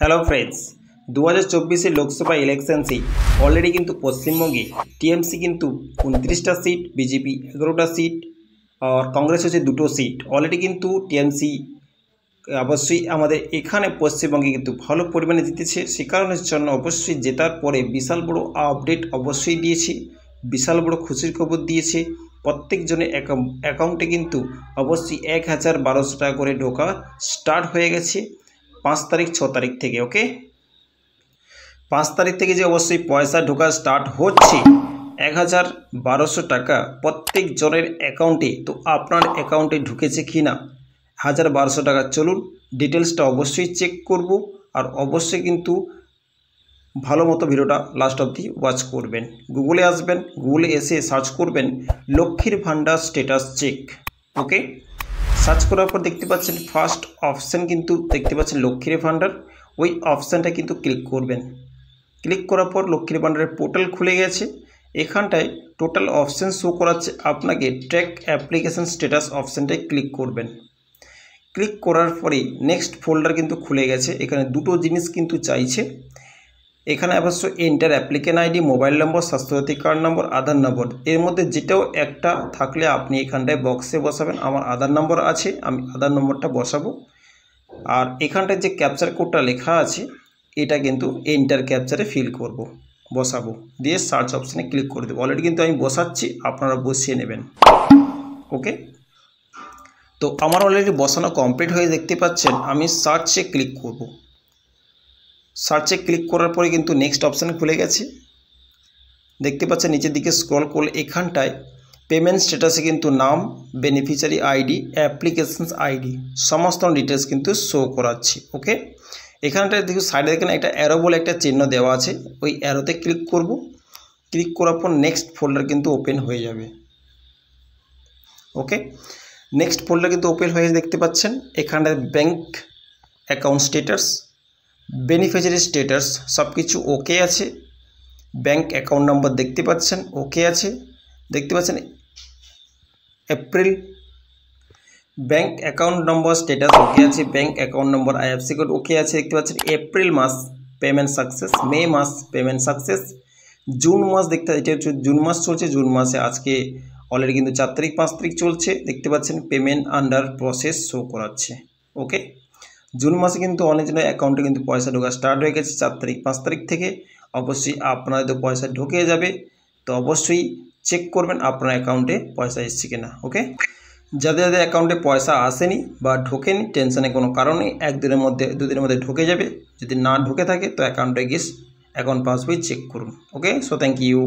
Hello friends, 2024 Lok Sabha election seat already কিন্তু পশ্চিমবঙ্গে TMC কিন্তু 29টা সিট, বিজেপি 11টা সিট আর কংগ্রেস হচ্ছে 2টো সিট। অলরেডি কিন্তু টিএমসি অবশ্যই আমাদের এখানে পশ্চিমবঙ্গে কিন্তু ভালো পরিমাণে জিতেছে। সে কারণের জন্য অবশ্যই জেতার পরে বিশাল বড় আপডেট অবশ্যই দিয়েছে, বিশাল বড় খুশির খবর দিয়েছে। প্রত্যেকজনের অ্যাকাউন্টে কিন্তু অবশ্যই 1012 টাকা করে ঢোকা স্টার্ট হয়ে গেছে 5 তারিখ 6 তারিখ থেকে। ওকে, 5 তারিখ থেকে যে অবশ্যই পয়সা ঢোকা স্টার্ট হচ্ছে 1012 টাকা প্রত্যেক জনের অ্যাকাউন্টে। তো আপনার অ্যাকাউন্টে ঢুকেছে কি না 1012 টাকা, চলুন ডিটেলসটা অবশ্যই চেক করব। আর অবশ্যই কিন্তু ভালো মতো ভিডিওটা লাস্ট অবধি ওয়াচ করবেন। গুগলে আসবেন, গুগলে এসে সার্চ করবেন লক্ষ্মীর ভাণ্ডার স্ট্যাটাস চেক। ওকে, সার্চ করার পর দেখতে পাচ্ছেন ফার্স্ট অপশান কিন্তু দেখতে পাচ্ছেন লক্ষ্মীর ভাণ্ডার। ওই অপশানটা কিন্তু ক্লিক করবেন। ক্লিক করার পর লক্ষ্মীর ভাণ্ডারের পোর্টাল খুলে গেছে। এখানটায় টোটাল অপশান শো করাচ্ছে, আপনাকে ট্র্যাক অ্যাপ্লিকেশন স্ট্যাটাস অপশানটায় ক্লিক করবেন। ক্লিক করার পরে নেক্সট ফোল্ডার কিন্তু খুলে গেছে। এখানে দুটো জিনিস কিন্তু চাইছে। এখানে অবশ্য enter application ID, mobile number, Swasthya Sathi card number, Aadhaar number, এর মধ্যে যেটাও একটা থাকলে আপনি এখানটায় বক্সে বসাবেন। আমার আধার নম্বর আছে, আমি আধার নম্বরটা বসাবো। আর এখানটায় যে ক্যাপচার কোডটা লেখা আছে এটা কিন্তু এন্টার ক্যাপচারে ফিল করব, বসাবো, দিয়ে সার্চ অপশানে ক্লিক করে দেবো। অলরেডি কিন্তু আমি বসাচ্ছি, আপনারা বসিয়ে নেবেন। ওকে, তো আমার অলরেডি বসানো কমপ্লিট হয়ে দেখতে পাচ্ছেন। আমি সার্চে ক্লিক করব। সার্চে ক্লিক করার পরে কিন্তু নেক্সট অপশান খুলে গেছে। দেখতে পাচ্ছেন নিচের দিকে স্ক্রল করলে এখানটায় পেমেন্ট স্ট্যাটাসে কিন্তু নাম, বেনিফিশিয়ারি আইডি, অ্যাপ্লিকেশন আইডি সমস্ত ডিটেলস কিন্তু শো করাচ্ছে। ওকে, এখানটায় দেখুন সাইডে দেখেন একটা অ্যারো বলে একটা চিহ্ন দেওয়া আছে, ওই অ্যারোতে ক্লিক করব। ক্লিক করার পর নেক্সট ফোল্ডার কিন্তু ওপেন হয়ে যাবে। ওকে, নেক্সট ফোল্ডার কিন্তু ওপেন হয়ে দেখতে পাচ্ছেন এখানটায় bank account status, beneficiary status সব কিছু ওকে আছে। ব্যাংক অ্যাকাউন্ট নম্বর দেখতে পাচ্ছেন ওকে আছে। দেখতে পাচ্ছেন April bank account number status okay আছে। Bank account number IFSC code okay আছে। দেখতে পাচ্ছেন এপ্রিল মাস পেমেন্ট সাকসেস, মে মাস পেমেন্ট সাকসেস, জুন মাস দেখতে এটা হচ্ছে জুন মাস চলছে। জুন মাসে আজকে অলরেডি কিন্তু 4 তারিখ 5 তারিখ চলছে। দেখতে পাচ্ছেন পেমেন্ট আন্ডার প্রসেস শো করাচ্ছে। ওকে, জুন মাসে কিন্তু অনেকজনের অ্যাকাউন্টে কিন্তু পয়সা ঢোকা স্টার্ট হয়ে গেছে 4 তারিখ 5 তারিখ থেকে। অবশ্যই আপনাদের তো পয়সা ঢুকে যাবে, তো অবশ্যই চেক করবেন আপনার অ্যাকাউন্টে পয়সা এসছে কিনা। ওকে, যাদের যাদের অ্যাকাউন্টে পয়সা আসেনি বা ঢোকেনি টেনশনের কোনো কারণে 1 দিনের মধ্যে 2 দিনের মধ্যে ঢুকে যাবে। যদি না ঢুকে থাকে তো অ্যাকাউন্টে গিয়ে অ্যাকাউন্ট পাসবই চেক করুন। ওকে, সো থ্যাংক ইউ।